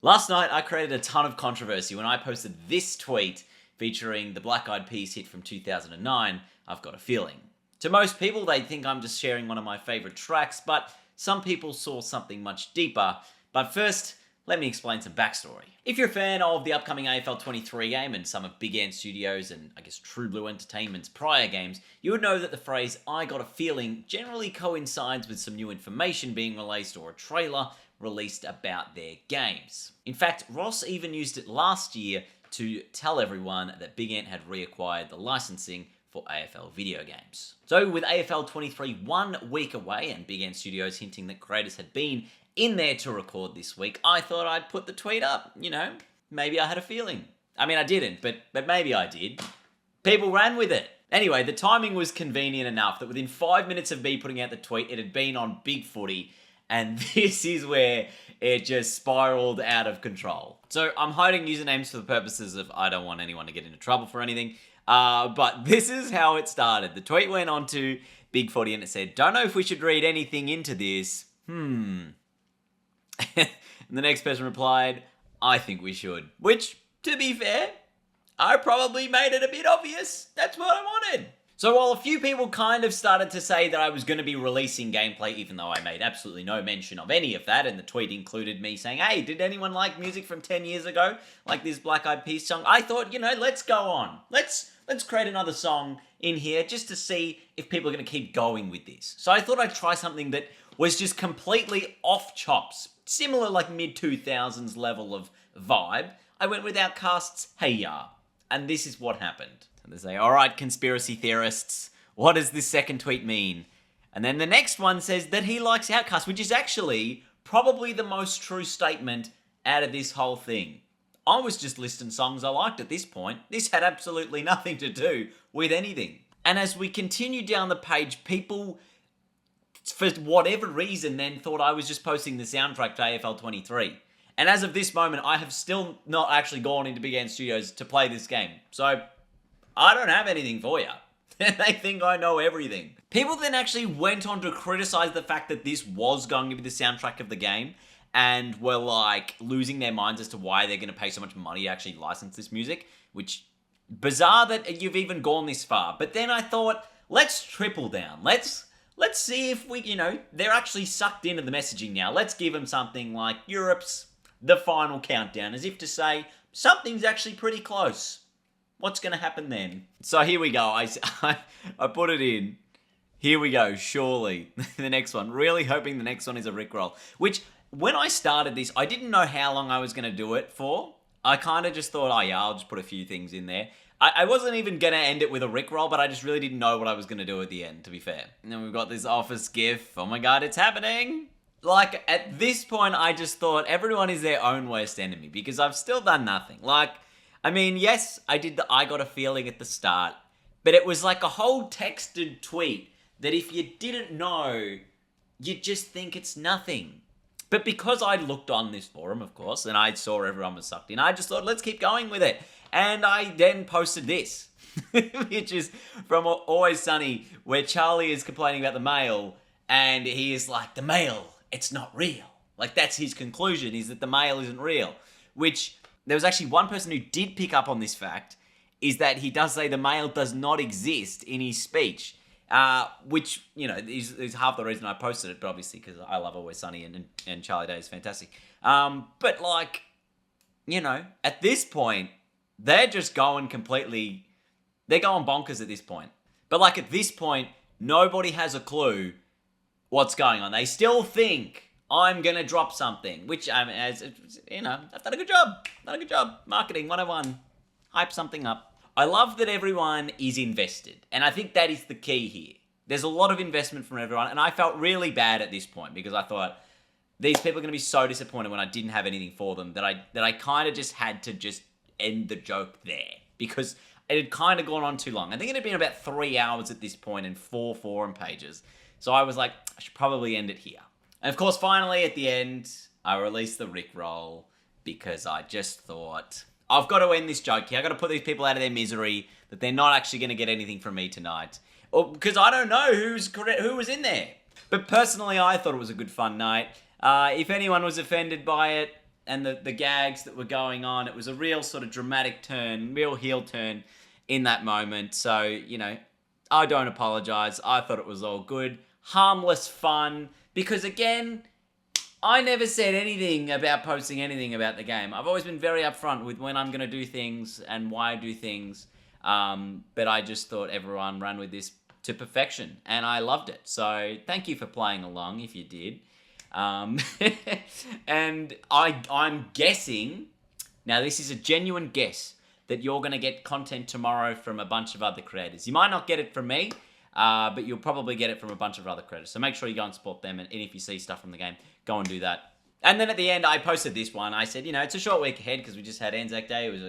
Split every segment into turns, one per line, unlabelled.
Last night, I created a ton of controversy when I posted this tweet featuring the Black Eyed Peas hit from 2009, I've Got a Feeling. To most people, they think I'm just sharing one of my favorite tracks, but some people saw something much deeper. But first, let me explain some backstory. If you're a fan of the upcoming AFL 23 game and some of Big Ant Studios and I guess True Blue Entertainment's prior games, you would know that the phrase "I got a feeling" generally coincides with some new information being released or a trailer released about their games. In fact, Ross even used it last year to tell everyone that Big Ant had reacquired the licensing for AFL video games. So with AFL 23 1 week away and Big Ant Studios hinting that creators had been in there to record this week, I thought I'd put the tweet up. Maybe I had a feeling. I mean, I didn't, but maybe I did. People ran with it. Anyway, the timing was convenient enough that within 5 minutes of me putting out the tweet, it had been on Big Footy, and this is where it just spiraled out of control. So I'm hiding usernames for the purposes of I don't want anyone to get into trouble for anything. But this is how it started. The tweet went on to Big Footy and it said, "Don't know if we should read anything into this. And the next person replied, "I think we should." Which, to be fair, I probably made it a bit obvious. That's what I wanted. So while a few people kind of started to say that I was going to be releasing gameplay, even though I made absolutely no mention of any of that, and the tweet included me saying, "Hey, did anyone like music from 10 years ago? Like this Black Eyed Peas song?" I thought, let's go on. Let's create another song in here just to see if people are going to keep going with this. So I thought I'd try something that was just completely off chops. Similar like mid-2000s level of vibe. I went with Outkast's "Hey Ya." And this is what happened. And they say, "All right, conspiracy theorists, what does this second tweet mean?" And then the next one says that he likes Outkast, which is actually probably the most true statement out of this whole thing. I was just listing songs I liked at this point. This had absolutely nothing to do with anything. And as we continue down the page, people, for whatever reason, then thought I was just posting the soundtrack to AFL 23. And as of this moment, I have still not actually gone into Big Ant Studios to play this game. So I don't have anything for you. They think I know everything. People then actually went on to criticize the fact that this was going to be the soundtrack of the game and were like losing their minds as to why they're going to pay so much money to actually license this music, which bizarre that you've even gone this far. But then I thought, let's triple down. Let's see if we, they're actually sucked into the messaging now. Let's give them something like Europe's The Final Countdown, as if to say, something's actually pretty close. What's going to happen then? So here we go. I put it in. Here we go, surely. The next one. Really hoping the next one is a Rickroll. Which, when I started this, I didn't know how long I was going to do it for. I kind of just thought, I'll just put a few things in there. I wasn't even going to end it with a Rickroll, but I just really didn't know what I was going to do at the end, to be fair. And then we've got this Office gif. Oh my god, it's happening! Like, at this point, I just thought everyone is their own worst enemy, because I've still done nothing. Like, I mean, yes, I did the "I got a feeling" at the start, but it was like a whole texted tweet that if you didn't know, you'd just think it's nothing. But because I looked on this forum, of course, and I saw everyone was sucked in, I just thought, let's keep going with it. And I then posted this, which is from Always Sunny, where Charlie is complaining about the mail, and he is like, "The mail, it's not real." Like, that's his conclusion, is that the mail isn't real. Which, there was actually one person who did pick up on this fact, is that he does say the mail does not exist in his speech. Which, is half the reason I posted it, but obviously because I love Always Sunny and Charlie Day is fantastic. But like, at this point, they're just going completely, they're going bonkers at this point. But like at this point, nobody has a clue what's going on. They still think I'm going to drop something, which, I've done a good job. Marketing 101. Hype something up. I love that everyone is invested, and I think that is the key here. There's a lot of investment from everyone, and I felt really bad at this point because I thought these people are going to be so disappointed when I didn't have anything for them that I kind of just had to just end the joke there because it had kind of gone on too long. I think it had been about 3 hours at this point and 4 forum pages. So I was like, I should probably end it here. And of course, finally, at the end, I released the Rickroll because I just thought, I've got to end this joke here. I've got to put these people out of their misery that they're not actually going to get anything from me tonight. Because I don't know who was in there. But personally, I thought it was a good fun night. If anyone was offended by it, and the gags that were going on. It was a real sort of dramatic turn, real heel turn in that moment. So, I don't apologize. I thought it was all good. Harmless fun. Because again, I never said anything about posting anything about the game. I've always been very upfront with when I'm going to do things and why I do things. But I just thought everyone ran with this to perfection, and I loved it. So thank you for playing along if you did. And I'm guessing, now this is a genuine guess, that you're going to get content tomorrow from a bunch of other creators. You might not get it from me, but you'll probably get it from a bunch of other creators. So make sure you go and support them, and if you see stuff from the game, go and do that. And then at the end, I posted this one. I said, it's a short week ahead because we just had Anzac Day. It was,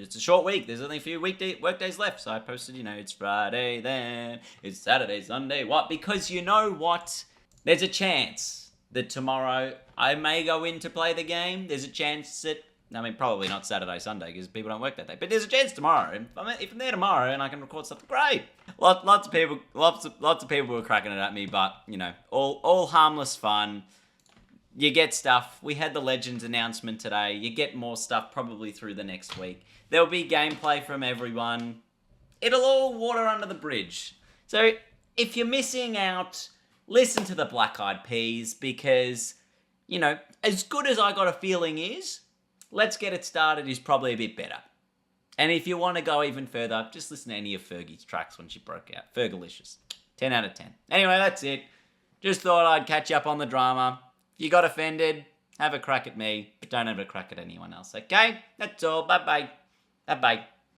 it's a short week. There's only a few work days left. So I posted, it's Friday then, it's Saturday, Sunday. What? Because you know what? There's a chance that tomorrow I may go in to play the game. There's a chance that, probably not Saturday, Sunday because people don't work that day. But there's a chance tomorrow. If I'm there tomorrow and I can record something, great. Lots of people were cracking it at me, but all harmless fun. You get stuff. We had the Legends announcement today. You get more stuff probably through the next week. There'll be gameplay from everyone. It'll all water under the bridge. So if you're missing out, listen to the Black Eyed Peas because, as good as I Got a Feeling is, Let's Get It Started is probably a bit better. And if you want to go even further, just listen to any of Fergie's tracks when she broke out. Fergalicious. 10 out of 10. Anyway, that's it. Just thought I'd catch up on the drama. You got offended, have a crack at me, but don't have a crack at anyone else, okay? That's all. Bye-bye. Bye-bye.